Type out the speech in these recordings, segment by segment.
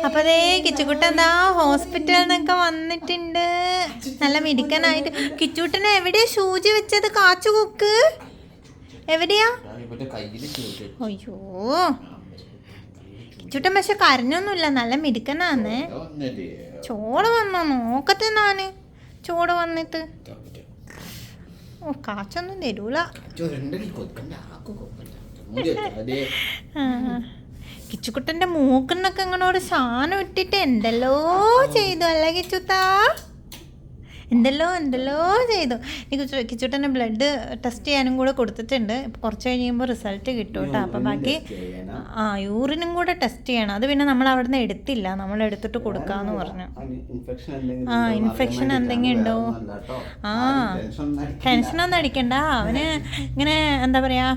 അപ്പൊ അതേ കിച്ചുകുട്ടൻ എന്താ ഹോസ്പിറ്റലിൽ നിന്നൊക്കെ വന്നിട്ടുണ്ട്. നല്ല മിടുക്കനായിട്ട്. കിച്ചൂട്ടനെ എവിടെയാ സൂചി വെച്ചത്? കാച്ചു കുക്ക് എവിടെയാ? അയ്യോ കിച്ചൂട്ടൻ പക്ഷെ കരഞ്ഞൊന്നുമില്ല, നല്ല മിടുക്കനാന്ന്. ചോട് വന്നോ നോക്കട്ടെ ഞാന്. ചോട് വന്നിട്ട് ഓ കാച്ചൊന്നും തരൂല. കിച്ചുകുട്ടൻ്റെ മൂക്കിന്നൊക്കെ ഇങ്ങനോട് സാധനം ഇട്ടിട്ട് എന്തെല്ലോ ചെയ്തു അല്ലേ കിച്ചുത്താ? എന്തെല്ലോ ചെയ്തു. കിച്ചുട്ടൻ്റെ ബ്ലഡ് ടെസ്റ്റ് ചെയ്യാനും കൂടെ കൊടുത്തിട്ടുണ്ട്. കുറച്ച് കഴിയുമ്പോൾ റിസൾട്ട് കിട്ടും കേട്ടോ. അപ്പം ബാക്കി യൂറിനും കൂടെ ടെസ്റ്റ് ചെയ്യണം. അത് പിന്നെ നമ്മൾ അവിടെ നിന്ന് എടുത്തില്ല, നമ്മൾ എടുത്തിട്ട് കൊടുക്കാമെന്ന് പറഞ്ഞു. ഇൻഫെക്ഷൻ എന്തെങ്കിലും ഉണ്ടോ? ടെൻഷനൊന്നും അടിക്കണ്ട. അവന് ഇങ്ങനെ എന്താ പറയുക,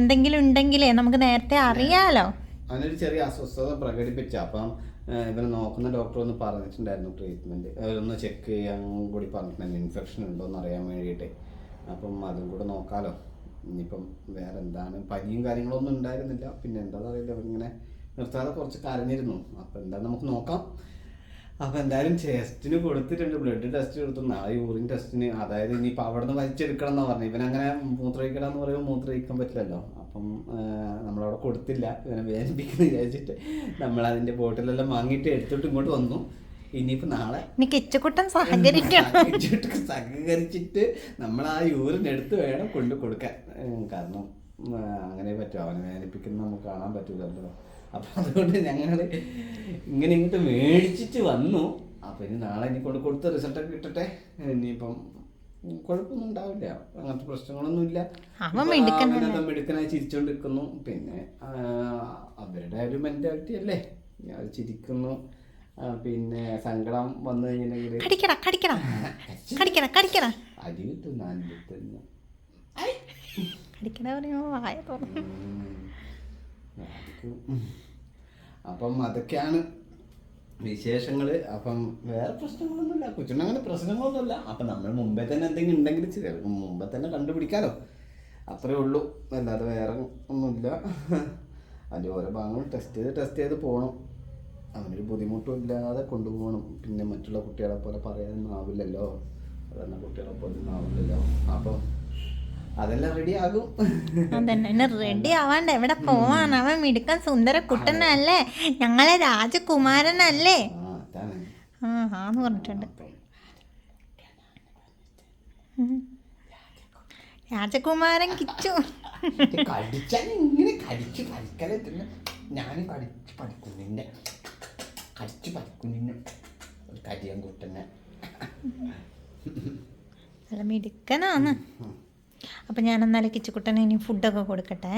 എന്തെങ്കിലും ഉണ്ടെങ്കിലേ നമുക്ക് നേരത്തെ അറിയാലോ. അവനൊരു ചെറിയ അസ്വസ്ഥത പ്രകടിപ്പിച്ച. അപ്പം ഇവരെ നോക്കുന്ന ഡോക്ടർ ഒന്ന് പറഞ്ഞിട്ടുണ്ടായിരുന്നു ട്രീറ്റ്മെൻറ്റ് ഒന്ന് ചെക്ക് ചെയ്യാൻ കൂടി പറഞ്ഞിട്ടുണ്ടായിരുന്നു, ഇൻഫെക്ഷൻ ഉണ്ടോയെന്ന് അറിയാൻ വേണ്ടിയിട്ട്. അപ്പം അതും കൂടെ നോക്കാമല്ലോ. ഇനിയിപ്പം വേറെ എന്താണ്, പനിയും കാര്യങ്ങളൊന്നും ഉണ്ടായിരുന്നില്ല. പിന്നെ എന്താണെന്ന് അറിയില്ല, അവരിങ്ങനെ നിർത്താതെ കുറച്ച് കരഞ്ഞിരുന്നു. അപ്പം എന്താണെന്ന് നമുക്ക് നോക്കാം. അപ്പം എന്തായാലും ടെസ്റ്റിന് കൊടുത്തിട്ടുണ്ട്, ബ്ലഡ് ടെസ്റ്റ് കൊടുത്തു. നാളെ യൂറിൻ ടെസ്റ്റിന്, അതായത് ഇനിയിപ്പോൾ അവിടെ നിന്ന് വലിച്ചെടുക്കണം എന്നാണ് പറഞ്ഞത്. ഇവനങ്ങനെ മൂത്രമൊഴിക്കണം എന്ന് പറയുമ്പോൾ മൂത്രമൊഴിക്കാൻ പറ്റില്ലല്ലോ. അപ്പം നമ്മളവിടെ കൊടുത്തില്ല, ഇവനെ വേദനിപ്പിക്കുന്നു വിചാരിച്ചിട്ട് നമ്മളതിൻ്റെ ബോട്ടിലെല്ലാം വാങ്ങിയിട്ട് എടുത്തിട്ട് ഇങ്ങോട്ട് വന്നു. ഇനിയിപ്പോൾ നാളെ കിച്ചുകുട്ടൻ സഹകരിച്ചിട്ട് നമ്മൾ ആ യൂറിൻ എടുത്ത് വേണം കൊണ്ട് കൊടുക്കാൻ. കാരണം അങ്ങനെ പറ്റും, അവനെ വേദനിപ്പിക്കുന്ന നമുക്ക് കാണാൻ പറ്റില്ലല്ലോ. അപ്പം അതുകൊണ്ട് ഞങ്ങൾ ഇങ്ങനെ ഇങ്ങോട്ട് മേടിച്ചിട്ട് വന്നു. അപ്പം ഇനി നാളെ ഇനി കൊണ്ട് കൊടുത്ത റിസൾട്ടൊക്കെ കിട്ടട്ടെ. ഇനിയിപ്പം കുഴപ്പമൊന്നും ഉണ്ടാവില്ല, അങ്ങനത്തെ പ്രശ്നങ്ങളൊന്നുമില്ല. മിടുക്കനായി ചിരിച്ചോണ്ടിരിക്കുന്നു. പിന്നെ അവരുടെ ഒരു മെന്റാലിറ്റി അല്ലേ, അത് ചിരിക്കുന്നു. പിന്നെ സങ്കടം വന്നു കഴിഞ്ഞിട്ടുണ്ടെങ്കിൽ അരി കിട്ടും, ഞാൻ കിട്ടുന്നു. അപ്പം അതൊക്കെയാണ് വിശേഷങ്ങൾ. അപ്പം വേറെ പ്രശ്നങ്ങളൊന്നുമില്ല, കൊച്ചുണ്ടങ്ങനെ പ്രശ്നങ്ങളൊന്നുമില്ല. അപ്പം നമ്മൾ മുമ്പേ തന്നെ എന്തെങ്കിലും ഉണ്ടെങ്കിൽ മുമ്പേ തന്നെ കണ്ടുപിടിക്കാമല്ലോ, അത്രേ ഉള്ളൂ. അല്ലാതെ വേറെ ഒന്നുമില്ല. അതിൻ്റെ ഓരോ ഭാഗങ്ങൾ ടെസ്റ്റ് ചെയ്ത് പോകണം. അവനൊരു ബുദ്ധിമുട്ടും ഇല്ലാതെ കൊണ്ടുപോകണം. പിന്നെ മറ്റുള്ള കുട്ടികളെ പോലെ പറയാനൊന്നും ആവില്ലല്ലോ, സാധാരണ കുട്ടികളെ പോലെ ഒന്നും ആവില്ലല്ലോ. അപ്പം അതെല്ലാം റെഡി ആകും. അതന്നെ റെഡി ആവാണ്ട് എവിടെ പോവാൻ? അവൻ മിടുക്കൻ സുന്ദര കുട്ടനല്ലേ, ഞങ്ങളെ രാജകുമാരനല്ലേ. ആന്ന് പറഞ്ഞിട്ടുണ്ട്. രാജകുമാരൻ കിച്ചു ഇങ്ങനെ കടിച്ചു പഠിക്കലേ തന്നെ. ഞാനും കടിച്ചു പഠിക്കും നിന്നെ, കടിച്ചു പഠിക്കും നിന്നെ, ഒരു കരിയൻ കുട്ടനെ. നല്ല മിടുക്കനാണ്. അപ്പം ഞാൻ എന്നാലും കിച്ചുകുട്ടന് ഇനി ഫുഡൊക്കെ കൊടുക്കട്ടെ.